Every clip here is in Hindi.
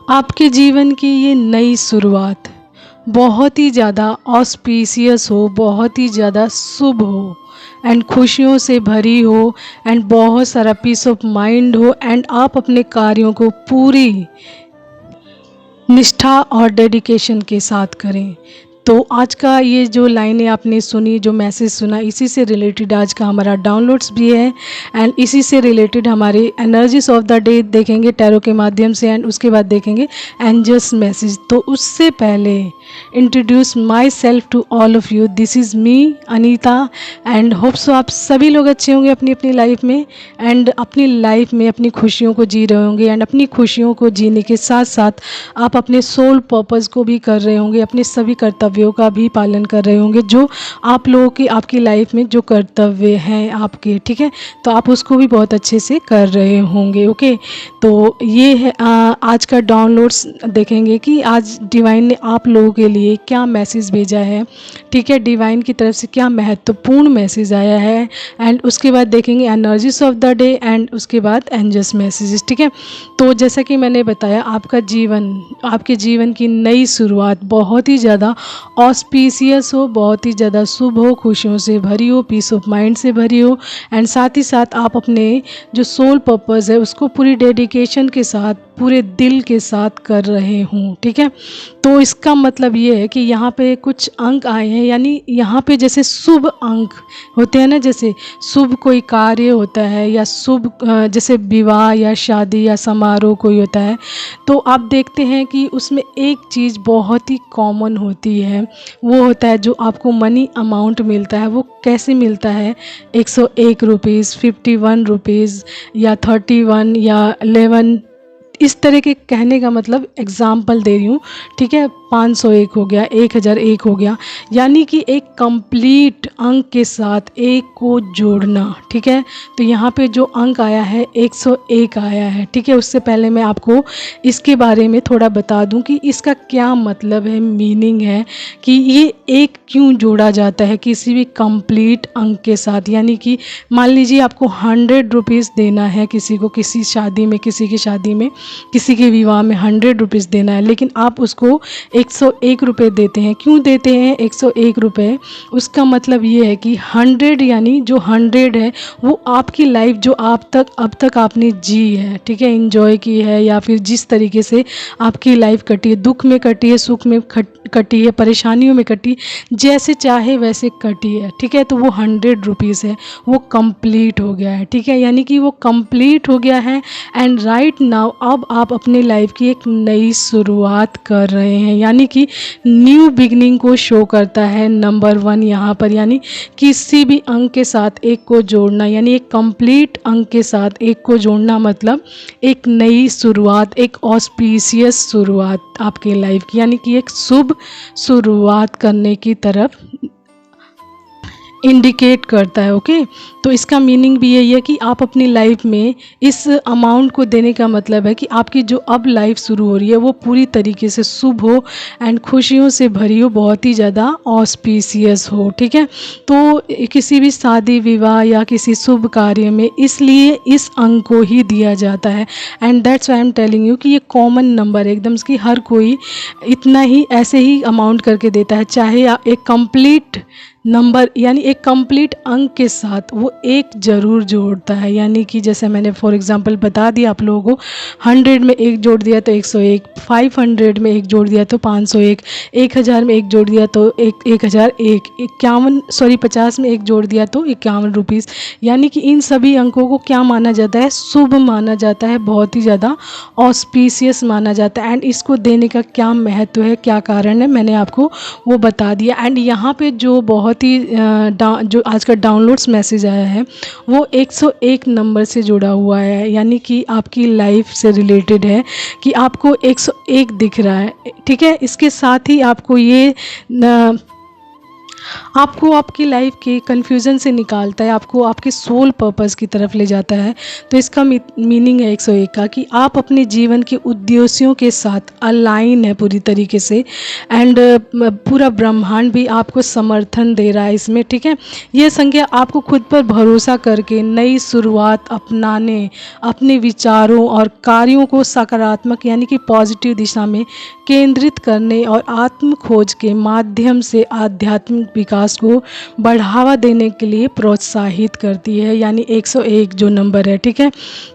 आपके जीवन की ये नई शुरुआत बहुत ही ज़्यादा ऑस्पिशियस हो, बहुत ही ज़्यादा शुभ हो एंड खुशियों से भरी हो एंड बहुत सारा पीस ऑफ माइंड हो एंड आप अपने कार्यों को पूरी निष्ठा और डेडिकेशन के साथ करें। तो आज का ये जो लाइनें आपने सुनी, जो मैसेज सुना, इसी से रिलेटेड आज का हमारा डाउनलोड्स भी है एंड इसी से रिलेटेड हमारे एनर्जीज ऑफ द डे देखेंगे टैरो के माध्यम से एंड उसके बाद देखेंगे एंजल्स मैसेज। तो उससे पहले introduce myself to all of you. This is me Anita and hope so आप सभी लोग अच्छे होंगे अपनी अपनी लाइफ में एंड अपनी लाइफ में अपनी खुशियों को जी रहे होंगे एंड अपनी खुशियों को जीने के साथ साथ आप अपने सोल पर्पस को भी कर रहे होंगे, अपने सभी कर्तव्यों का भी पालन कर रहे होंगे जो आप लोगों की आपकी लाइफ में जो कर्तव्य हैं आपके, ठीक है, तो आप उसको भी बहुत अच्छे से कर रहे होंगे। ओके, तो ये है आज का डाउनलोड्स देखेंगे कि आज डिवाइन ने आप लोगों के लिए क्या मैसेज भेजा है, ठीक है, डिवाइन की तरफ से क्या महत्वपूर्ण मैसेज आया है एंड उसके बाद देखेंगे energies of the day and उसके बाद एंजल्स मैसेजेस, ठीक है। तो जैसा कि मैंने बताया आपके जीवन की नई शुरुआत बहुत ही ज़्यादा ऑस्पिशियस हो, बहुत ही ज़्यादा शुभ हो, खुशियों से भरी हो, पीस ऑफ माइंड से भरी हो एंड साथ ही साथ आप अपने जो सोल पर्पस है उसको पूरी डेडिकेशन के साथ, पूरे दिल के साथ कर रहे हों, ठीक है। तो इसका मतलब ये है कि यहाँ पे कुछ अंक आए हैं, यानी यहाँ पे जैसे शुभ अंक होते हैं ना, जैसे शुभ कोई कार्य होता है या शुभ जैसे विवाह या शादी या समारोह कोई होता है, तो आप देखते हैं कि उसमें एक चीज़ बहुत ही कॉमन होती है, वो होता है जो आपको मनी अमाउंट मिलता है। वो कैसे मिलता है? 101 रुपीज़, 51 रुपीज़ या 31 या 11, इस तरह के कहने का मतलब एग्जाम्पल दे रही हूँ, ठीक है। 501 हो गया, 1001 हो गया, यानी कि एक कंप्लीट अंक के साथ एक को जोड़ना, ठीक है। तो यहाँ पे जो अंक आया है 101 आया है, ठीक है। उससे पहले मैं आपको इसके बारे में थोड़ा बता दूँ कि इसका क्या मतलब है, मीनिंग है कि ये एक क्यों जोड़ा जाता है किसी भी कंप्लीट अंक के साथ। यानी कि मान लीजिए आपको 100 रुपीज़ देना है किसी को, किसी शादी में, किसी की शादी में, किसी के विवाह में 100 रुपीज़ देना है, लेकिन आप उसको 101 रुपये देते हैं। क्यों देते हैं 101 रुपये? उसका मतलब ये है कि 100 यानी जो 100 है वो आपकी लाइफ जो अब तक आपने जी है, ठीक है, एंजॉय की है या फिर जिस तरीके से आपकी लाइफ कटी है, दुख में कटी है, सुख में कटी है, परेशानियों में कटी, जैसे चाहे वैसे कटी है, ठीक है। तो वो 100 रुपीज़ है, वो कंप्लीट हो गया है, ठीक है, यानी कि वो कंप्लीट हो गया है एंड राइट नाउ अब आप अपनी लाइफ की एक नई शुरुआत कर रहे हैं, यानी कि न्यू बिगनिंग को शो करता है नंबर 1 यहाँ पर। यानी किसी भी अंक के साथ एक को जोड़ना, यानी एक कंप्लीट अंक के साथ एक को जोड़ना मतलब एक नई शुरुआत, एक ऑस्पिशियस शुरुआत आपके लाइफ की, यानी कि एक शुभ शुरुआत करने की तरफ इंडिकेट करता है। ओके, तो इसका मीनिंग भी यही है कि आप अपनी लाइफ में इस अमाउंट को देने का मतलब है कि आपकी जो अब लाइफ शुरू हो रही है वो पूरी तरीके से शुभ हो एंड खुशियों से भरी हो, बहुत ही ज़्यादा ऑस्पिशियस हो, ठीक है। तो किसी भी शादी विवाह या किसी शुभ कार्य में इसलिए इस अंक को ही दिया जाता है and that's why I am telling you कि ये कॉमन नंबर है एकदम से, हर कोई इतना ही ऐसे ही अमाउंट करके देता है, चाहे आप एक कंप्लीट नंबर यानी एक कंप्लीट अंक के साथ वो एक ज़रूर जोड़ता है। यानी कि जैसे मैंने फॉर एग्जांपल बता दिया आप लोगों को, 100 में एक जोड़ दिया तो 101, 500 में एक जोड़ दिया तो 501, 1000 में एक जोड़ दिया तो 1001, 50 में एक जोड़ दिया तो 51 रुपीज़। यानी कि इन सभी अंकों को क्या माना जाता है? शुभ माना जाता है, बहुत ही ज़्यादा ऑस्पिशियस माना जाता है एंड इसको देने का क्या महत्व है, क्या कारण है, मैंने आपको वो बता दिया। एंड यहाँ पे जो बहुत ही जो आज का डाउनलोड्स मैसेज आया है वो 101 नंबर से जुड़ा हुआ है, यानी कि आपकी लाइफ से रिलेटेड है कि आपको 101 दिख रहा है, ठीक है। इसके साथ ही आपको ये आपको आपकी लाइफ के कन्फ्यूज़न से निकालता है, आपको आपके सोल पर्पस की तरफ ले जाता है। तो इसका मीनिंग है 101 का कि आप अपने जीवन के उद्देश्यों के साथ अलाइन है पूरी तरीके से, एंड पूरा ब्रह्मांड भी आपको समर्थन दे रहा है इसमें, ठीक है। यह संज्ञा आपको खुद पर भरोसा करके नई शुरुआत अपनाने, अपने विचारों और कार्यों को सकारात्मक यानी कि पॉजिटिव दिशा में केंद्रित करने और आत्म खोज के माध्यम से आध्यात्मिक विकास को बढ़ावा देने के लिए प्रोत्साहित करती है, यानी 101 जो नंबर है, ठीक है।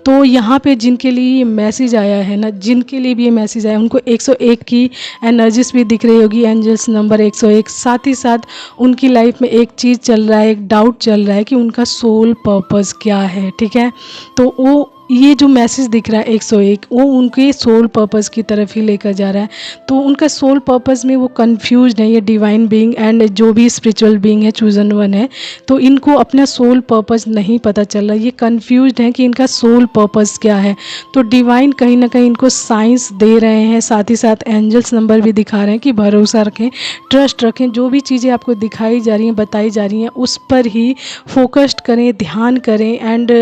तो यहाँ पे जिनके लिए ये मैसेज आया है ना, जिनके लिए भी ये मैसेज आया उनको 101 की एनर्जीज भी दिख रही होगी, एंजल्स नंबर 101। साथ ही साथ उनकी लाइफ में एक चीज़ चल रहा है, एक डाउट चल रहा है कि उनका सोल पर्पस क्या है, ठीक है। तो वो ये जो मैसेज दिख रहा है 101, वो उनके सोल पर्पस की तरफ ही लेकर जा रहा है। तो उनका सोल पर्पस में वो कंफ्यूज है, ये डिवाइन बीइंग एंड जो भी स्पिरिचुअल बीइंग है, चूजन वन है, तो इनको अपना सोल पर्पस नहीं पता चल रहा, ये कंफ्यूज है कि इनका सोल पर्पस क्या है। तो डिवाइन कहीं ना कहीं इनको साइंस दे रहे हैं, साथ ही साथ एंजल्स नंबर भी दिखा रहे हैं कि भरोसा रखें, ट्रस्ट रखें, जो भी चीज़ें आपको दिखाई जा रही हैं, बताई जा रही हैं, उस पर ही फोकस्ड करें, ध्यान करें एंड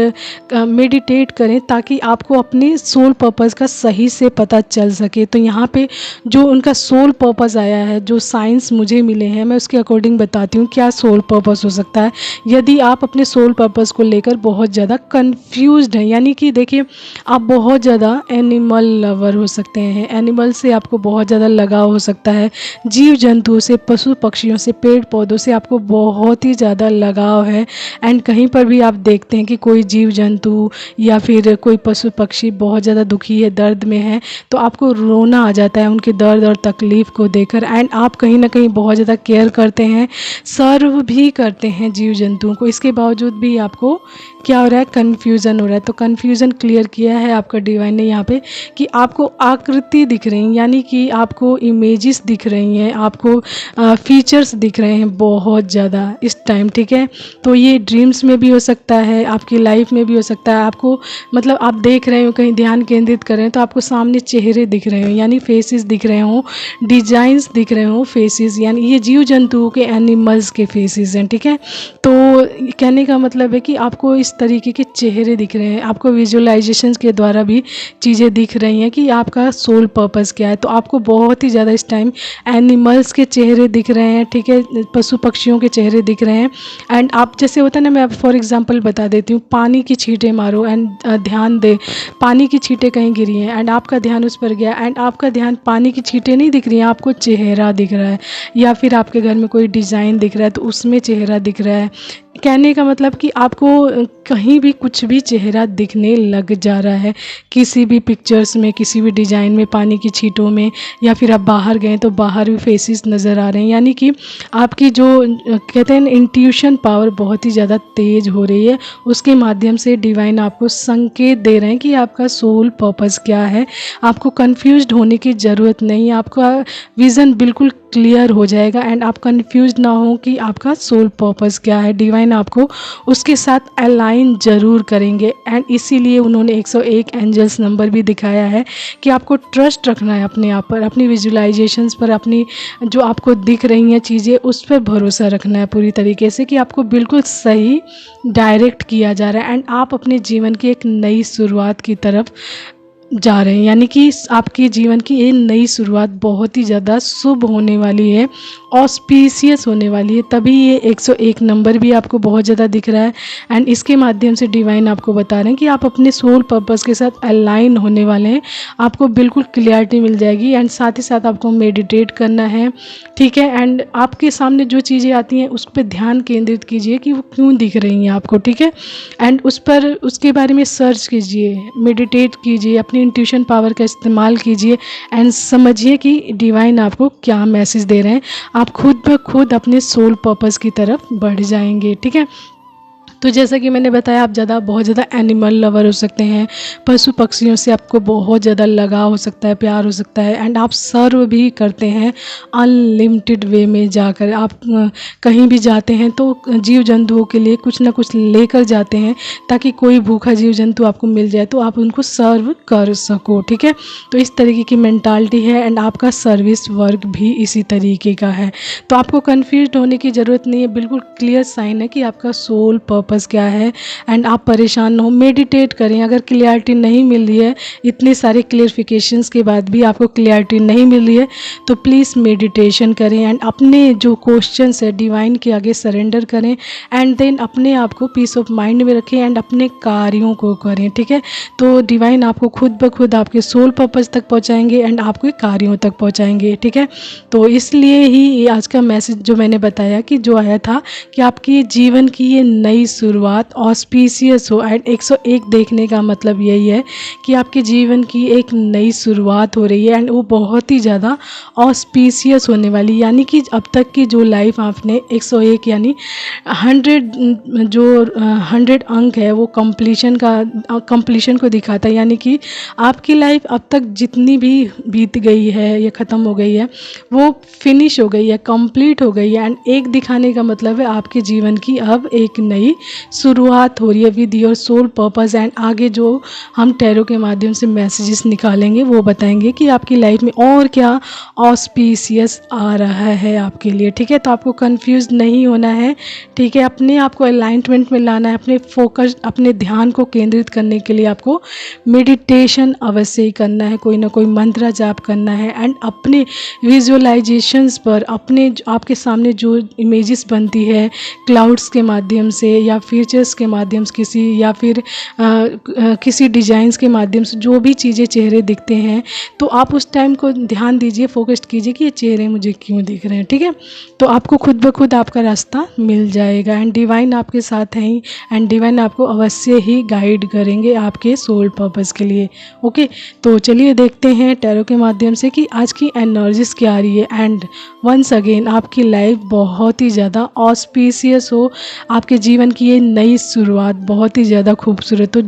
मेडिटेट करें, ताकि आपको अपने सोल पर्पस का सही से पता चल सके। तो यहाँ पे जो उनका सोल पर्पस आया है, जो साइंस मुझे मिले हैं, मैं उसके अकॉर्डिंग बताती हूँ क्या सोल पर्पस हो सकता है। यदि आप अपने सोल पर्पस को लेकर बहुत ज़्यादा कंफ्यूज्ड हैं, यानी कि देखिए आप बहुत ज़्यादा एनिमल लवर हो सकते हैं, एनिमल से आपको बहुत ज़्यादा लगाव हो सकता है, जीव जंतुओं से, पशु पक्षियों से, पेड़ पौधों से आपको बहुत ही ज़्यादा लगाव है। एंड कहीं पर भी आप देखते हैं कि कोई जीव जंतु या फिर कोई पशु पक्षी बहुत ज़्यादा दुखी है, दर्द में है, तो आपको रोना आ जाता है उनके दर्द और तकलीफ़ को देखकर। एंड आप कहीं ना कहीं बहुत ज़्यादा केयर करते हैं, सर्व भी करते हैं जीव जंतुओं को, इसके बावजूद भी आपको क्या हो रहा है, कन्फ्यूज़न हो रहा है। तो कन्फ्यूज़न क्लियर किया है आपका डिवाइन ने यहाँ पे कि आपको आकृति दिख रही हैं, यानी कि आपको इमेजेस दिख रही हैं, आपको फीचर्स दिख रहे हैं बहुत ज़्यादा इस टाइम, ठीक है। तो ये ड्रीम्स में भी हो सकता है, आपकी लाइफ में भी हो सकता है। आपको मतलब आप देख रहे हो, कहीं ध्यान केंद्रित कर रहे हैं, तो आपको सामने चेहरे दिख रहे हो, यानी फेसेस दिख रहे हो, डिजाइंस दिख रहे हो, फेसेस, यानी ये जीव जंतुओं के, एनिमल्स के फेसेस हैं, ठीक है। तो कहने का मतलब है कि आपको इस तरीके के चेहरे दिख रहे हैं, आपको विजुअलाइजेशंस के द्वारा भी चीज़ें दिख रही हैं कि आपका सोल पर्पस क्या है। तो आपको बहुत ही ज़्यादा इस टाइम एनिमल्स के चेहरे दिख रहे हैं, ठीक है, पशु पक्षियों के चेहरे दिख रहे हैं। एंड आप जैसे होता है ना, मैं फॉर एग्जांपल बता देती हूँ, पानी की छींटे मारो एंड ध्यान दे, पानी की छींटे कहीं गिरी हैं एंड आपका ध्यान उस पर गया, एंड आपका ध्यान पानी की छींटे नहीं दिख रही हैं, आपको चेहरा दिख रहा है, या फिर आपके घर में कोई डिज़ाइन दिख रहा है तो उसमें चेहरा दिख रहा है। कहने का मतलब कि आपको कहीं भी कुछ भी चेहरा दिखने लग जा रहा है, किसी भी पिक्चर्स में, किसी भी डिज़ाइन में, पानी की छींटों में, या फिर आप बाहर गए तो बाहर भी फेसेस नज़र आ रहे हैं। यानी कि आपकी जो कहते हैं इंट्यूशन पावर बहुत ही ज़्यादा तेज़ हो रही है, उसके माध्यम से डिवाइन आपको संकेत दे रहे हैं कि आपका सोल पर्पस क्या है। आपको कंफ्यूज्ड होने की ज़रूरत नहीं है, आपका विज़न बिल्कुल क्लियर हो जाएगा एंड आप कंफ्यूज ना हो कि आपका सोल पर्पस क्या है। डिवाइन आपको उसके साथ अलाइन ज़रूर करेंगे, एंड इसीलिए उन्होंने 101 एंजल्स नंबर भी दिखाया है कि आपको ट्रस्ट रखना है अपने आप पर, अपनी विजुअलाइजेशंस पर, अपनी जो आपको दिख रही हैं चीज़ें उस पर भरोसा रखना है पूरी तरीके से कि आपको बिल्कुल सही डायरेक्ट किया जा रहा है एंड आप अपने जीवन की एक नई शुरुआत की तरफ जा रहे हैं। यानी कि आपके जीवन की ये नई शुरुआत बहुत ही ज़्यादा शुभ होने वाली है, ऑस्पीशियस होने वाली है, तभी ये 101 नंबर भी आपको बहुत ज़्यादा दिख रहा है। एंड इसके माध्यम से डिवाइन आपको बता रहे हैं कि आप अपने सोल पर्पस के साथ अलाइन होने वाले हैं, आपको बिल्कुल क्लियरिटी मिल जाएगी। एंड साथ ही साथ आपको मेडिटेट करना है, ठीक है। एंड आपके सामने जो चीज़ें आती हैं उस पर ध्यान केंद्रित कीजिए कि वो क्यों दिख रही हैं आपको, ठीक है। एंड उस पर, उसके बारे में सर्च कीजिए, मेडिटेट कीजिए, अपनी इंट्यूशन पावर का इस्तेमाल कीजिए एंड समझिए कि डिवाइन आपको क्या मैसेज दे रहे हैं। आप खुद ब खुद अपने सोल पर्पस की तरफ बढ़ जाएंगे, ठीक है। तो जैसा कि मैंने बताया, आप बहुत ज़्यादा एनिमल लवर हो सकते हैं, पशु पक्षियों से आपको बहुत ज़्यादा लगाव हो सकता है, प्यार हो सकता है, एंड आप सर्व भी करते हैं अनलिमिटेड वे में जाकर। आप कहीं भी जाते हैं तो जीव जंतुओं के लिए कुछ ना कुछ लेकर जाते हैं, ताकि कोई भूखा जीव जंतु आपको मिल जाए तो आप उनको सर्व कर सको, ठीक है। तो इस तरीके की मेंटालिटी है, एंड आपका सर्विस वर्क भी इसी तरीके का है। तो आपको कन्फ्यूज होने की ज़रूरत नहीं है, बिल्कुल क्लियर साइन है कि आपका सोल पर्पस क्या है, एंड आप परेशान ना हो, मेडिटेट करें। अगर क्लियरिटी नहीं मिल रही है, इतने सारे क्लियरिफिकेशंस के बाद भी आपको क्लियरिटी नहीं मिल रही है, तो प्लीज़ मेडिटेशन करें, एंड अपने जो क्वेश्चंस है डिवाइन के आगे सरेंडर करें, एंड देन अपने आप को पीस ऑफ माइंड में रखें, एंड अपने कार्यों को करें, ठीक है। तो डिवाइन आपको खुद ब खुद आपके सोल पर्पस तक पहुंचाएंगे, एंड आपके कार्यों तक पहुंचाएंगे, ठीक है। तो इसलिए ही ये आज का मैसेज जो मैंने बताया कि जो आया था कि आपकी जीवन की ये नई शुरुआत ऑस्पिशियस हो, एंड 101 देखने का मतलब यही है कि आपके जीवन की एक नई शुरुआत हो रही है, एंड वो बहुत ही ज़्यादा ऑस्पिशियस होने वाली, यानी कि अब तक की जो लाइफ आपने 101 यानी 100 जो 100 अंक है वो कंप्लीशन को दिखाता है, यानी कि आपकी लाइफ अब तक जितनी भी बीत गई है या ख़त्म हो गई है वो फिनिश हो गई है, कंप्लीट हो गई है, एंड एक दिखाने का मतलब है आपके जीवन की अब एक नई शुरुआत हो रही है with your soul purpose. And आगे जो हम टैरो के माध्यम से मैसेजेस निकालेंगे वो बताएंगे कि आपकी लाइफ में और क्या ऑस्पिशियस आ रहा है आपके लिए, ठीक है। तो आपको कंफ्यूज नहीं होना है, ठीक है। अपने आप को अलाइनमेंट में लाना है, अपने फोकस, अपने ध्यान को केंद्रित करने के लिए आपको मेडिटेशन अवश्य ही करना है, कोई ना कोई मंत्र जाप करना है, एंड अपने विजुअलाइजेशंस पर अपने आपके सामने जो इमेजेस बनती है क्लाउड्स के माध्यम से या फीचर्स के माध्यम से किसी डिज़ाइंस के माध्यम से जो भी चीज़ें चेहरे दिखते हैं, तो आप उस टाइम को ध्यान दीजिए, फोकस कीजिए कि ये चेहरे मुझे क्यों दिख रहे हैं, ठीक है। तो आपको खुद ब खुद आपका रास्ता मिल जाएगा, एंड डिवाइन आपके साथ हैं ही, एंड डिवाइन आपको अवश्य ही गाइड करेंगे आपके सोल पर्पस के लिए, ओके। तो चलिए देखते हैं टैरो के माध्यम से कि आज की एनर्जीज क्या आ रही है। एंड वंस अगेन आपकी लाइफ बहुत ही ज़्यादा ऑस्पिशियस हो, आपके जीवन की ये नई शुरुआत बहुत ही ज़्यादा खूबसूरत हो।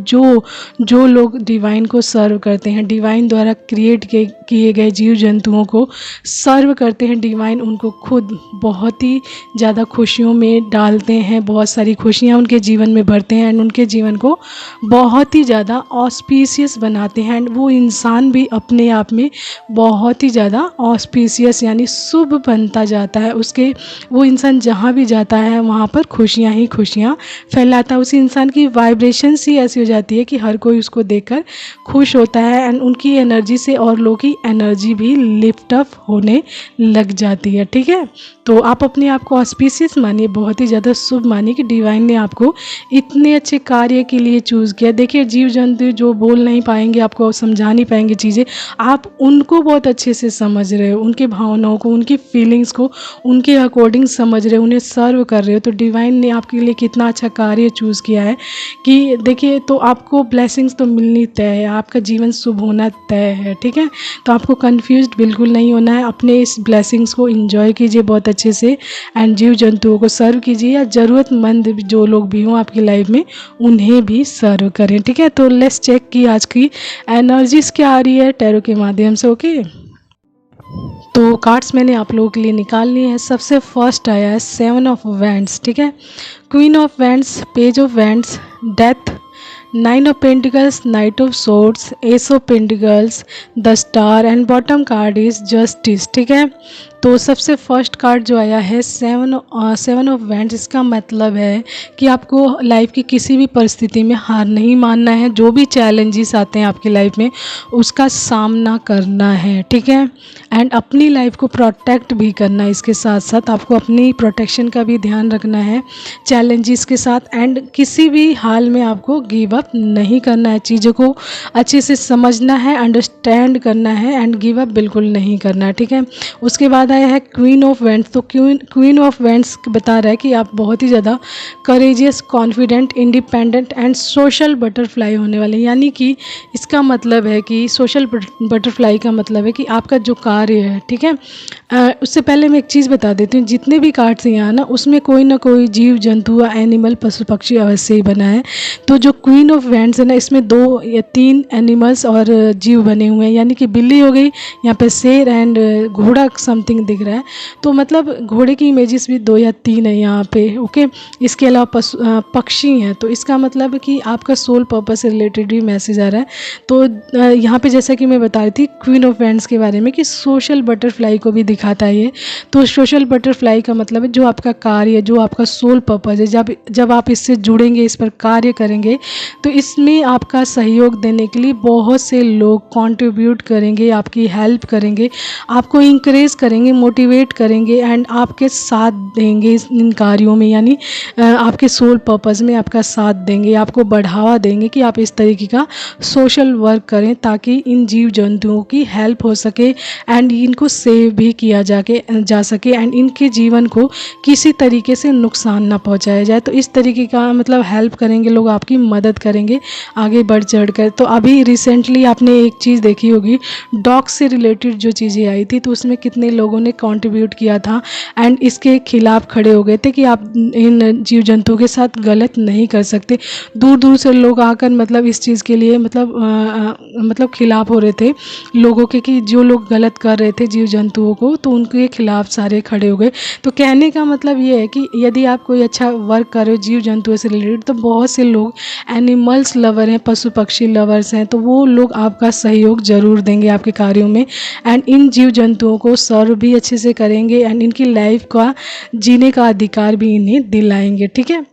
जो लोग डिवाइन को सर्व करते हैं, डिवाइन द्वारा क्रिएट किए गए जीव जंतुओं को सर्व करते हैं, डिवाइन उनको खुद बहुत ही ज़्यादा खुशियों में डालते हैं, बहुत सारी खुशियाँ उनके जीवन में भरते हैं, एंड उनके जीवन को बहुत ही ज़्यादा ऑस्पिशियस बनाते हैं, एंड वो इंसान भी अपने आप में बहुत ही ज़्यादा ऑस्पिशियस यानी शुभ बनता जाता है। वो इंसान जहाँ भी जाता है वहाँ पर खुशियाँ ही खुशियाँ फैलाता है। उस इंसान की वाइब्रेशंस ही ऐसी हो जाती है कि हर कोई उसको देखकर खुश होता है, एंड उनकी एनर्जी से और लोगों की एनर्जी भी लिफ्ट अप होने लग जाती है, ठीक है। तो आप अपने आप को ऑस्पिशियस मानिए, बहुत ही ज़्यादा शुभ मानिए कि डिवाइन ने आपको इतने अच्छे कार्य के लिए चूज़ किया। देखिए, जीव जंतु जो बोल नहीं पाएंगे, आपको समझा नहीं पाएंगे चीज़ें, आप उनको बहुत अच्छे से समझ रहे हो, उनकी भावनाओं को, उनकी फीलिंग्स को उनके अकॉर्डिंग समझ रहे हो, उन्हें सर्व कर रहे हो। तो डिवाइन ने आपके लिए कितना अच्छा कार्य चूज़ किया है कि देखिए, तो आपको ब्लेसिंग्स तो मिलनी तय है, आपका जीवन शुभ होना तय है, ठीक है। तो आपको कन्फ्यूज्ड बिल्कुल नहीं होना है, अपने इस ब्लेसिंग्स को एंजॉय कीजिए बहुत अच्छे से, एंड जीव जंतुओं को सर्व कीजिए, या ज़रूरतमंद जो लोग भी हों आपकी लाइफ में उन्हें भी सर्व करें, ठीक है। तो लेट्स चेक कि आज की एनर्जीज क्या आ रही है टैरो के माध्यम से, ओके। तो कार्ड्स मैंने आप लोगों के लिए निकाल लिए हैं। सबसे फर्स्ट आया है 7 ऑफ वैंड्स, ठीक है, queen of wands, page of wands, death, 9 of Pentacles, Knight of Swords, Ace of Pentacles, the Star, and bottom card is justice, ठीक है। तो सबसे फर्स्ट कार्ड जो आया है 7 ऑफ वैंड्स, इसका मतलब है कि आपको लाइफ की किसी भी परिस्थिति में हार नहीं मानना है, जो भी चैलेंजेस आते हैं आपकी लाइफ में उसका सामना करना है, ठीक है। एंड अपनी लाइफ को प्रोटेक्ट भी करना है, इसके साथ साथ आपको अपनी प्रोटेक्शन का भी ध्यान रखना है चैलेंजेस के साथ, एंड किसी भी हाल में आपको गिव अप नहीं करना है, चीज़ों को अच्छे से समझना है, अंडरस्टैंड करना है, एंड गिव अप बिल्कुल नहीं करना है, ठीक है। उसके बाद बताया है क्वीन ऑफ वेंट्स। तो क्वीन ऑफ वेंट्स बता रहा है कि आप बहुत ही ज़्यादा courageous, confident, independent and social butterfly होने वाले। यानी कि इसका मतलब है कि सोशल बटरफ्लाई का मतलब है कि आपका जो कार्य है, ठीक है। उससे पहले मैं एक चीज़ बता देती हूँ, जितने भी कार्ड्स यहाँ ना उसमें कोई ना कोई जीव जंतु या एनिमल, पशु पक्षी अवश्य ही बना है। तो जो क्वीन ऑफ वेंट्स है ना, इसमें 2 या 3 एनिमल्स और जीव बने हुए हैं। यानी कि बिल्ली हो गई, यहाँ पे शेर एंड घोड़ा समथिंग दिख रहा है। तो मतलब घोड़े की इमेजेस भी 2 या 3 है यहाँ पे, ओके। इसके अलावा पक्षी हैं। तो इसका मतलब है कि आपका सोल पर्पस से रिलेटेड भी मैसेज आ रहा है। तो यहाँ पे जैसा कि मैं बता रही थी क्वीन ऑफ वेंट्स के बारे में कि सोशल बटरफ्लाई को भी दिखाता है ये। तो सोशल बटरफ्लाई का मतलब है जो आपका कार्य, जो आपका सोल पर्पस है, जब आप इससे जुड़ेंगे, इस पर कार्य करेंगे, तो इसमें आपका सहयोग देने के लिए बहुत से लोग कंट्रीब्यूट करेंगे, आपकी हेल्प करेंगे, आपको इंकरेज करेंगे, मोटिवेट करेंगे एंड आपके साथ देंगे इन कार्यों में। यानी आपके सोल पर्पस में आपका साथ देंगे, आपको बढ़ावा देंगे कि आप इस तरीके का सोशल वर्क करें ताकि इन जीव जंतुओं की हेल्प हो सके एंड इनको सेव भी किया जा सके एंड इनके जीवन को किसी तरीके से नुकसान ना पहुंचाया जाए। तो इस तरीके का मतलब हेल्प करेंगे लोग, आपकी मदद करेंगे आगे बढ़ चढ़ कर। तो अभी रिसेंटली आपने एक चीज़ देखी होगी, डॉग से रिलेटेड जो चीज़ें आई थी, तो उसमें कितने लोगों ने कंट्रीब्यूट किया था एंड इसके खिलाफ खड़े हो गए थे कि आप इन जीव जंतुओं के साथ गलत नहीं कर सकते। दूर दूर से लोग आकर मतलब इस चीज़ के लिए मतलब खिलाफ हो रहे थे लोगों के, कि जो लोग गलत कर रहे थे जीव जंतुओं को, तो उनके खिलाफ सारे खड़े हो गए। तो कहने का मतलब ये है कि यदि आप कोई अच्छा वर्क कर रहे हो जीव जंतुओं से रिलेटेड, तो बहुत से लोग एनिमल्स लवर हैं, पशु पक्षी लवर्स हैं, तो वो लोग आपका सहयोग ज़रूर देंगे आपके कार्यों में एंड इन जीव जंतुओं को सर्व भी अच्छे से करेंगे एंड इनकी लाइफ का जीने का अधिकार भी इन्हें दिलाएंगे, ठीक है।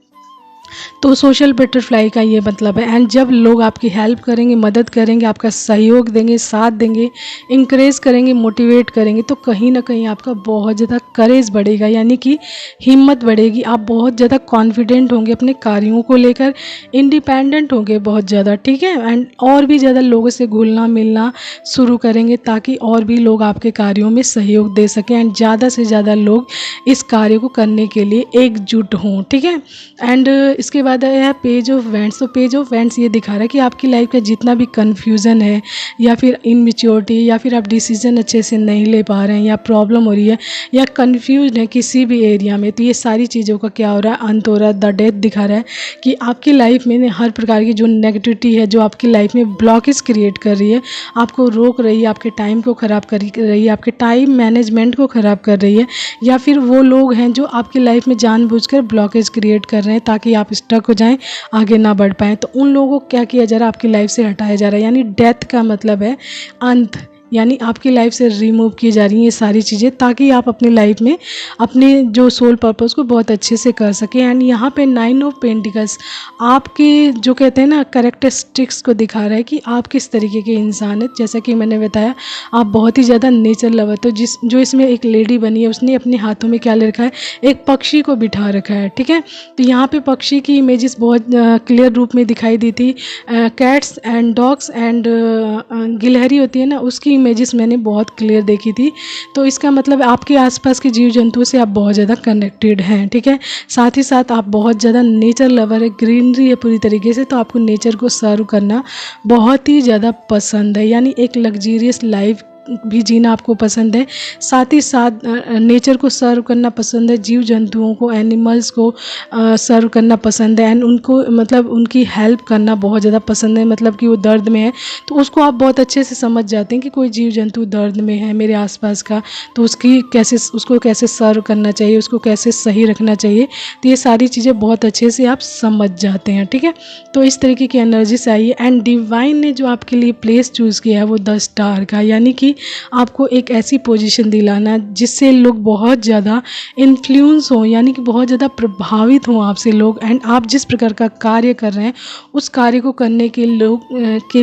तो सोशल बटरफ्लाई का ये मतलब है। एंड जब लोग आपकी हेल्प करेंगे, मदद करेंगे, आपका सहयोग देंगे, साथ देंगे, इंकरेज करेंगे, मोटिवेट करेंगे, तो कहीं ना कहीं आपका बहुत ज़्यादा करेज बढ़ेगा, यानी कि हिम्मत बढ़ेगी। आप बहुत ज़्यादा कॉन्फिडेंट होंगे अपने कार्यों को लेकर, इंडिपेंडेंट होंगे बहुत ज़्यादा, ठीक है। एंड और भी ज़्यादा लोगों से घुलना मिलना शुरू करेंगे ताकि और भी लोग आपके कार्यों में सहयोग दे सकें एंड ज़्यादा से ज़्यादा लोग इस कार्य को करने के लिए एकजुट हों, ठीक है। एंड इसके बाद है पेज ऑफ वेंट्स। तो पेज ऑफ वेंट्स ये दिखा रहा है कि आपकी लाइफ का जितना भी कन्फ्यूज़न है या फिर इनमेच्योरिटी या फिर आप डिसीजन अच्छे से नहीं ले पा रहे हैं या प्रॉब्लम हो रही है या कन्फ्यूज है किसी भी एरिया में, तो ये सारी चीज़ों का क्या हो रहा है, अंत हो रहा है। द डेथ दिखा रहा है कि आपकी लाइफ में हर प्रकार की जो नेगेटिविटी है, जो आपकी लाइफ में ब्लॉकेज क्रिएट कर रही है, आपको रोक रही है, आपके टाइम को ख़राब कर रही है, आपके टाइम मैनेजमेंट को ख़राब कर रही है, या फिर वो लोग हैं जो आपकी लाइफ में जानबूझकर ब्लॉकेज क्रिएट कर रहे हैं ताकि आप स्टक हो जाएं, आगे ना बढ़ पाएँ, तो उन लोगों को क्या किया जा रहा है, आपकी लाइफ से हटाया जा रहा है। यानी डेथ का मतलब है अंत, यानी आपकी लाइफ से रिमूव की जा रही हैं ये सारी चीज़ें ताकि आप अपनी लाइफ में अपने जो सोल पर्पस को बहुत अच्छे से कर सकें। एंड यहाँ पे 9 ऑफ पेंटिकल्स आपके जो कहते हैं ना कैरेक्टरिस्टिक्स को दिखा रहा है कि आप किस तरीके के इंसान हैं। जैसा कि मैंने बताया, आप बहुत ही ज़्यादा नेचर लवर, तो जो इसमें एक लेडी बनी है उसने अपने हाथों में क्या ले रखा है, एक पक्षी को बिठा रखा है, ठीक है। तो यहाँ पे पक्षी की इमेजेस बहुत क्लियर रूप में दिखाई दी थी। कैट्स एंड डॉग्स एंड गिलहरी होती है ना, उसकी इमेजेस मैंने बहुत क्लियर देखी थी। तो इसका मतलब आपके आसपास के जीव जंतुओं से आप बहुत ज़्यादा कनेक्टेड हैं, ठीक है। साथ ही साथ आप बहुत ज़्यादा नेचर लवर है, ग्रीनरी है पूरी तरीके से, तो आपको नेचर को सर्व करना बहुत ही ज़्यादा पसंद है, यानी एक लग्जीरियस लाइफ भी जीना आपको पसंद है। साथ ही साथ नेचर को सर्व करना पसंद है, जीव जंतुओं को, एनिमल्स को सर्व करना पसंद है एंड उनको मतलब उनकी हेल्प करना बहुत ज़्यादा पसंद है। मतलब कि वो दर्द में है तो उसको आप बहुत अच्छे से समझ जाते हैं कि कोई जीव जंतु दर्द में है मेरे आसपास का, तो उसको कैसे सर्व करना चाहिए, उसको कैसे सही रखना चाहिए, तो ये सारी चीज़ें बहुत अच्छे से आप समझ जाते हैं, ठीक है। तो इस तरीके की एनर्जी से आई है। एंड डिवाइन ने जो आपके लिए प्लेस चूज़ किया है वो 10 स्टार का, यानी कि आपको एक ऐसी पोजीशन दिलाना जिससे लोग बहुत ज़्यादा इन्फ्लुएंस हों, यानी कि बहुत ज़्यादा प्रभावित हों आपसे लोग, एंड आप जिस प्रकार का कार्य कर रहे हैं उस कार्य को करने के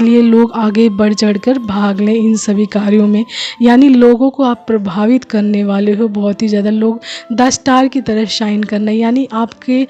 लिए लोग आगे बढ़ चढ़कर भाग लें इन सभी कार्यों में। यानी लोगों को आप प्रभावित करने वाले हो बहुत ही ज़्यादा, लोग 10 स्टार की तरह शाइन करना, यानी आपके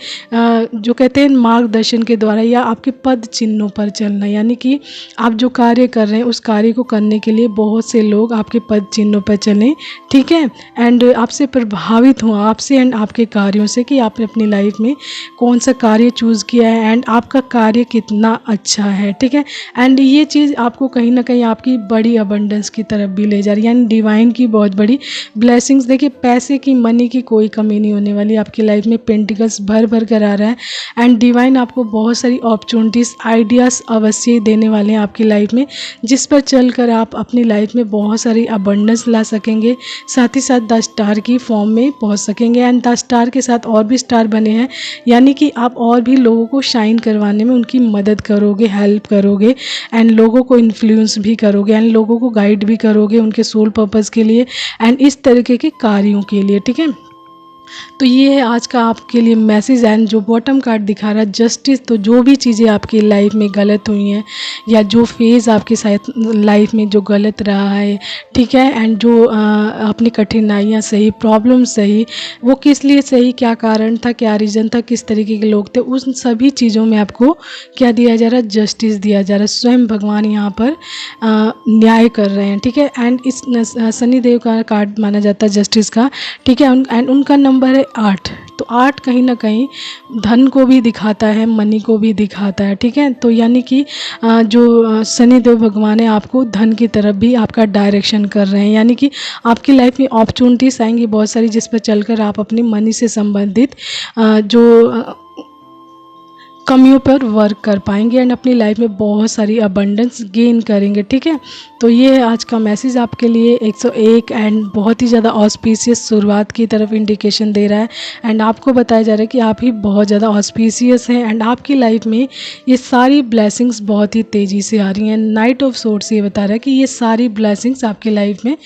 जो कहते हैं मार्गदर्शन के द्वारा या आपके पद चिन्हों पर चलना, यानी कि आप जो कार्य कर रहे हैं उस कार्य को करने के लिए बहुत से लोग आपके पद चिन्हों पर चलें, ठीक है, एंड आपसे प्रभावित हों, आपसे एंड आपके कार्यों से, कि आपने अपनी लाइफ में कौन सा कार्य चूज़ किया है एंड आपका कार्य कितना अच्छा है, ठीक है। एंड ये चीज़ आपको कहीं ना कहीं आपकी बड़ी अबंडेंस की तरफ भी ले जा रही है, यानी डिवाइन की बहुत बड़ी ब्लेसिंग्स। देखिए, पैसे की, मनी की कोई कमी नहीं होने वाली आपकी लाइफ में। पेंटिकल्स भर भर कर आ रहा है एंड डिवाइन आपको बहुत सारी अपॉर्चुनिटीज़, आइडियाज़ अवश्य देने वाले हैं आपकी लाइफ में, जिस पर चलकर आप अपनी लाइफ में बहुत सारी अबंडेंस ला सकेंगे। साथ ही साथ द स्टार की फॉर्म में पहुंच सकेंगे एंड द स्टार के साथ और भी स्टार बने हैं, यानी कि आप और भी लोगों को शाइन करवाने में उनकी मदद करोगे, हेल्प करोगे एंड लोगों को इन्फ्लुएंस भी करोगे एंड लोगों को गाइड भी करोगे उनके सोल पर्पस के लिए एंड इस तरीके के कार्यों के लिए, ठीक है। तो ये है आज का आपके लिए मैसेज। एंड जो बॉटम कार्ड दिखा रहा है जस्टिस, तो जो भी चीज़ें आपकी लाइफ में गलत हुई हैं या जो फेज़ आपके साथ लाइफ में जो गलत रहा है, ठीक है, एंड जो अपनी कठिनाइयाँ सही, प्रॉब्लम सही, वो किस लिए सही, क्या कारण था, क्या रीज़न था, किस तरीके के लोग थे, उन सभी चीज़ों में आपको क्या दिया जा रहा है, जस्टिस दिया जा रहा है। स्वयं भगवान यहाँ पर न्याय कर रहे हैं, ठीक है। एंड इस शनिदेव का कार्ड माना जाता है जस्टिस का, ठीक है। एंड उनका नंबर है 8। तो 8 कहीं ना कहीं धन को भी दिखाता है, मनी को भी दिखाता है, ठीक है। तो यानी कि जो शनिदेव भगवान है आपको धन की तरफ भी आपका डायरेक्शन कर रहे हैं, यानी कि आपकी लाइफ में अपॉर्चुनिटीज़ आएंगी बहुत सारी, जिस पर चलकर आप अपनी मनी से संबंधित जो कमियों पर वर्क कर पाएंगे एंड अपनी लाइफ में बहुत सारी अबंडेंस गेन करेंगे, ठीक है। तो ये है आज का मैसेज आपके लिए 101 एंड बहुत ही ज़्यादा ऑस्पिशियस शुरुआत की तरफ इंडिकेशन दे रहा है एंड आपको बताया जा रहा है कि आप ही बहुत ज़्यादा ऑस्पिशियस हैं एंड आपकी लाइफ में ये सारी ब्लेसिंग्स बहुत ही तेज़ी से आ रही हैं। नाइट ऑफ सोर्ड्स ये बता रहा है कि ये सारी ब्लेसिंग्स आपकी लाइफ में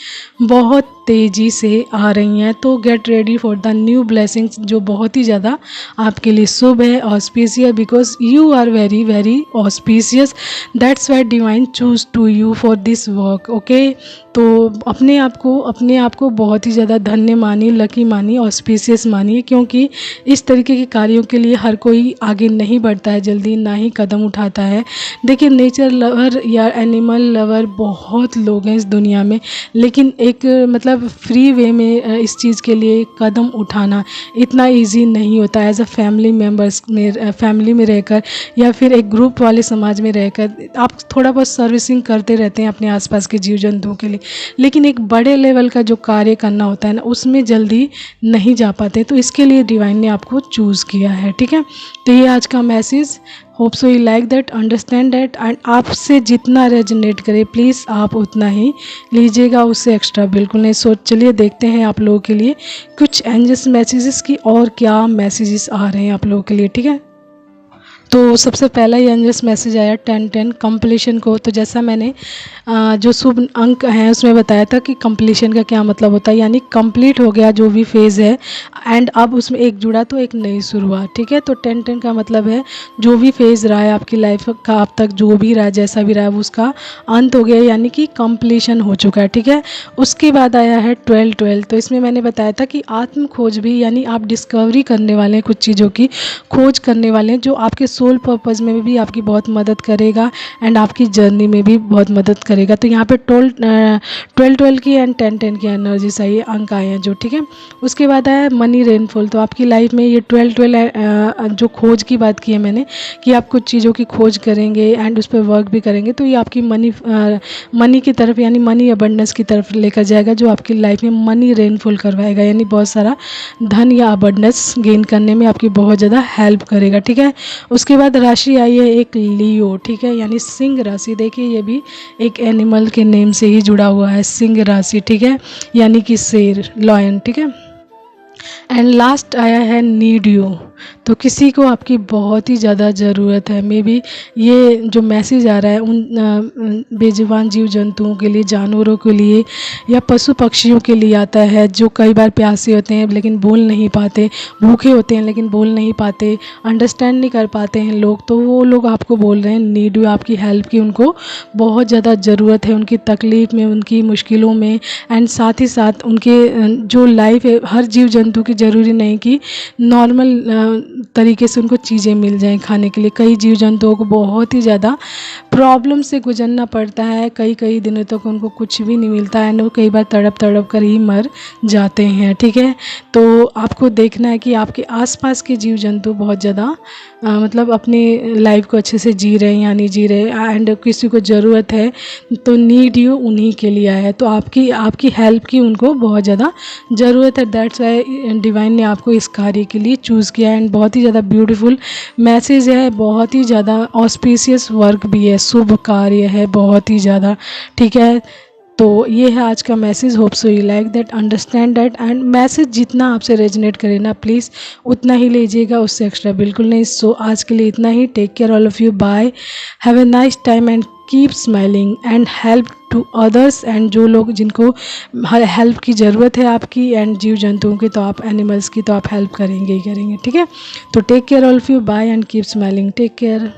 बहुत तेज़ी से आ रही हैं। तो get ready for the new blessings, जो बहुत ही ज़्यादा आपके लिए शुभ है, auspicious, because you are very very auspicious, that's why divine choose to you for this work, okay. तो अपने आप को बहुत ही ज़्यादा धन्य मानिए, लकी मानिए, ऑस्पिशियस मानिए, क्योंकि इस तरीके के कार्यों के लिए हर कोई आगे नहीं बढ़ता है जल्दी, ना ही कदम उठाता है। देखिए, नेचर लवर या एनिमल लवर बहुत लोग हैं इस दुनिया में, लेकिन एक मतलब फ्री वे में इस चीज़ के लिए कदम उठाना इतना इजी नहीं होता। एज अ फैमिली मेम्बर्स में, फैमिली में रहकर या फिर एक ग्रुप वाले समाज में रहकर आप थोड़ा बहुत सर्विसिंग करते रहते हैं अपने आसपास के जीव जंतुओं के लिए, लेकिन एक बड़े लेवल का जो कार्य करना होता है ना, उसमें जल्दी नहीं जा पाते। तो इसके लिए डिवाइन ने आपको चूज़ किया है, ठीक है। तो ये आज का message, hope so you like that, understand that and आपसे जितना रेजोनेट करे प्लीज़ आप उतना ही लीजिएगा, उससे एक्स्ट्रा बिल्कुल नहीं। सो चलिए देखते हैं आप लोगों के लिए कुछ एंजल्स मैसेजेस की और क्या मैसेजेस आ रहे हैं आप लोगों के लिए, ठीक है। तो सबसे पहला ही एंजल्स मैसेज आया 10-10 कंप्लीशन को। तो जैसा मैंने जो शुभ अंक हैं उसमें बताया था कि कंप्लीशन का क्या मतलब होता है, यानी कंप्लीट हो गया जो भी फेज़ है एंड अब उसमें एक जुड़ा तो एक नई शुरुआत, ठीक है। तो 10-10 का मतलब है जो भी फेज़ रहा है आपकी लाइफ का अब तक, जो भी रहा, जैसा भी रहा, उसका अंत हो गया, यानी कि कंप्लीशन हो चुका है, ठीक है। उसके बाद आया है 12-12। तो इसमें मैंने बताया था कि आत्म खोज भी, यानी आप डिस्कवरी करने वाले हैं, कुछ चीज़ों की खोज करने वाले हैं जो आपके सोल पर्पज़ में भी आपकी बहुत मदद करेगा एंड आपकी जर्नी में भी बहुत मदद करेगा। तो यहाँ पे 12-12 की एंड 10-10 की एनर्जी सही अंक आए हैं जो, ठीक है। उसके बाद आया मनी रेनफॉल। तो आपकी लाइफ में ये 12-12 जो खोज की बात की है मैंने, कि आप कुछ चीज़ों की खोज करेंगे एंड उस पर वर्क भी करेंगे, तो ये आपकी मनी की तरफ, यानी मनी अबंडेंस की तरफ लेकर जाएगा, जो आपकी लाइफ में मनी रेनफॉल करवाएगा, यानी बहुत सारा धन या अबंडेंस गेन करने में आपकी बहुत ज़्यादा हेल्प करेगा, ठीक है। उसके बाद राशि आई है एक लियो, ठीक है, यानी सिंह राशि। देखिए, ये भी एक एनिमल के नेम से ही जुड़ा हुआ है, सिंह राशि, ठीक है, यानी कि शेर, लॉयन, ठीक है। एंड लास्ट आया है नीड यू। तो किसी को आपकी बहुत ही ज़्यादा ज़रूरत है। मे बी ये जो मैसेज आ रहा है उन बेजुबान जीव जंतुओं के लिए, जानवरों के लिए या पशु पक्षियों के लिए आता है, जो कई बार प्यासे होते हैं लेकिन बोल नहीं पाते, भूखे होते हैं लेकिन बोल नहीं पाते, अंडरस्टैंड नहीं कर पाते हैं लोग। तो वो लोग आपको बोल रहे हैं नीड यू, आपकी हेल्प की उनको बहुत ज़्यादा ज़रूरत है, उनकी तकलीफ़ में, उनकी मुश्किलों में एंड साथ ही साथ उनके जो लाइफ है, हर जीव जंतु की ज़रूरी नहीं कि नॉर्मल तरीके से उनको चीज़ें मिल जाएं खाने के लिए। कई जीव जंतुओं को बहुत ही ज़्यादा प्रॉब्लम से गुजरना पड़ता है, कई कई दिनों तक उनको कुछ भी नहीं मिलता है, वो कई बार तड़प तड़प कर ही मर जाते हैं। ठीक है, तो आपको देखना है कि आपके आसपास के जीव जंतु बहुत ज़्यादा मतलब अपनी लाइफ को अच्छे से जी रहे हैं या नहीं जी रहे, एंड किसी को ज़रूरत है तो नीड यू उन्हीं के लिए आया है, तो आपकी हेल्प की उनको बहुत ज़्यादा ज़रूरत है। दैट्स वाई डिवाइन ने आपको इस कार्य के लिए चूज़ किया है। एंड बहुत ही ज़्यादा ब्यूटीफुल मैसेज है, बहुत ही ज़्यादा ऑस्पिशियस वर्क भी है, शुभ कार्य है बहुत ही ज़्यादा। ठीक है, तो ये है आज का message. Hope so you like that, understand that, and message जितना आपसे रेजोनेट करे ना प्लीज़ उतना ही लीजिएगा, उससे एक्स्ट्रा बिल्कुल नहीं। सो आज के लिए इतना ही। Take care all of you, bye, have a nice time and keep smiling and help to others. And जो लोग जिनको हेल्प की ज़रूरत है आपकी, एंड जीव जंतुओं की तो आप, एनिमल्स की तो आप हेल्प करेंगे ही करेंगे। ठीक है, तो take care all of you, bye and keep smiling, take care.